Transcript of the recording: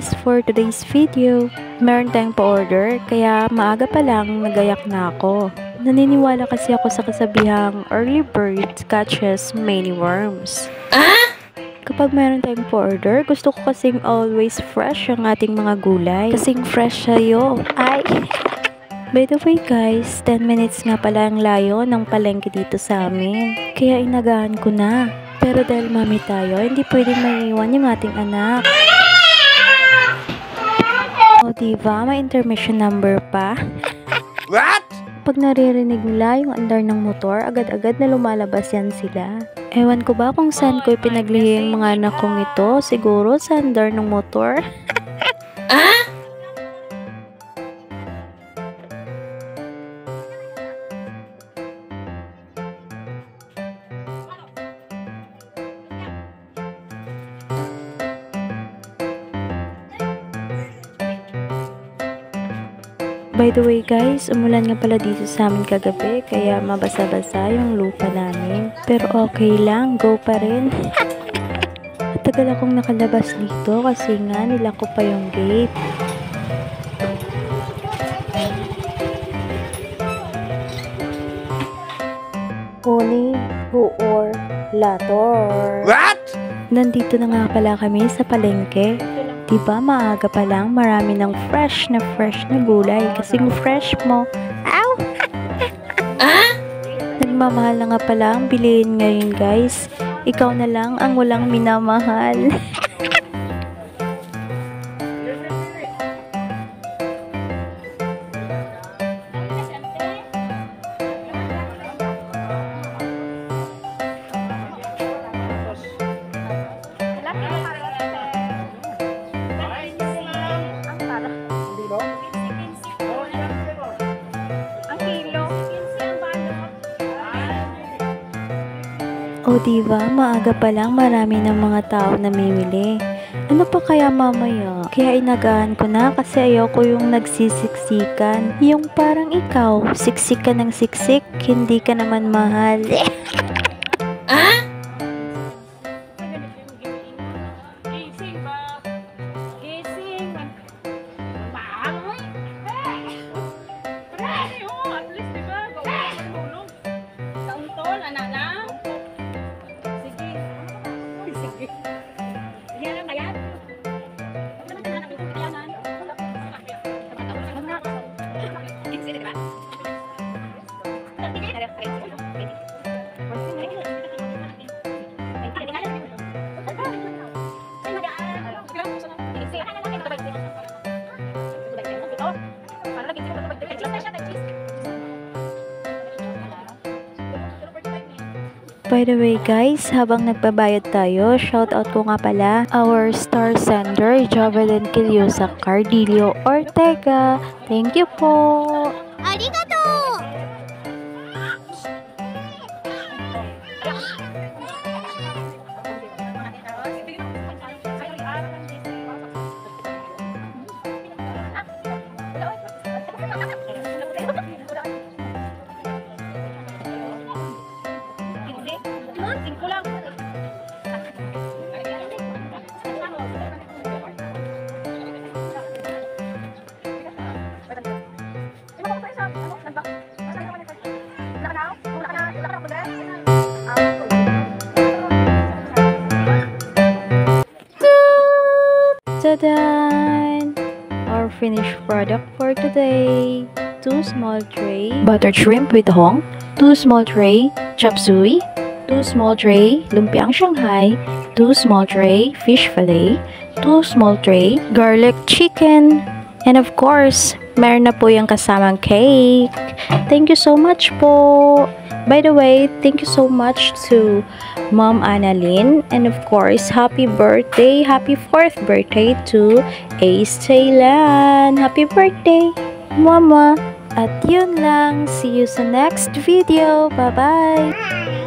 guys, for today's video, meron tayong pa-order kaya maaga pa lang nagayak na ako. Naniniwala kasi ako sa kasabihang early bird catches many worms. Kapag meron tayong pa-order, gusto ko kasing always fresh ang ating mga gulay. Kasing fresh sa'yo. Ay! By the way guys, 10 minutes nga pala ang layo ng palengke dito sa amin. Kaya inagaan ko na. Pero dahil mami tayo, hindi pwedeng maiiwan yung ating anak. O diba, may intermission number pa. What? Pag naririnig nila yung andar ng motor, agad-agad na lumalabas yan sila. Ewan ko ba kung saan ko ipinaglihi yung mga anak kong ito. Siguro sa andar ng motor. By the way guys, umulan nga pala dito sa amin kagabi kaya mabasa-basa yung lupa namin. Pero okay lang, go pa rin. Matagal akong nakalabas dito kasi nga nilak ko pa yung gate. Uni, huor, lator. What? Nandito na nga pala kami sa palengke. Diba maaga pa lang marami ng fresh na gulay kasing fresh mo. Ow! Nagmamahal na nga pala ang bilihin ngayon guys. Ikaw na lang ang walang minamahal. O diba, maaga pa lang marami ng mga tao namimili. Ano pa kaya mamaya? Kaya inagaan ko na kasi ayoko yung nagsisiksikan. Yung parang ikaw, siksik ka ng siksik, hindi ka naman mahal. By the way guys, habang nagbabayad tayo, shoutout ko nga pala our star sender, Jovelyn Kiliosa Cardillo Ortega. Thank you po! Arigato! Ta-da! Our finished product for today. 2 small tray butter shrimp with hong, 2 small tray chop suey, 2 small tray lumpiang Shanghai, 2 small tray fish fillet, 2 small tray garlic chicken, and of course, meron na po yung kasamang cake. Thank you so much po! By the way, thank you so much to Mom Annalyn, and of course, happy 4th birthday to Ace Thailand. Happy birthday, Mama! At yun lang, see you sa next video. Bye-bye!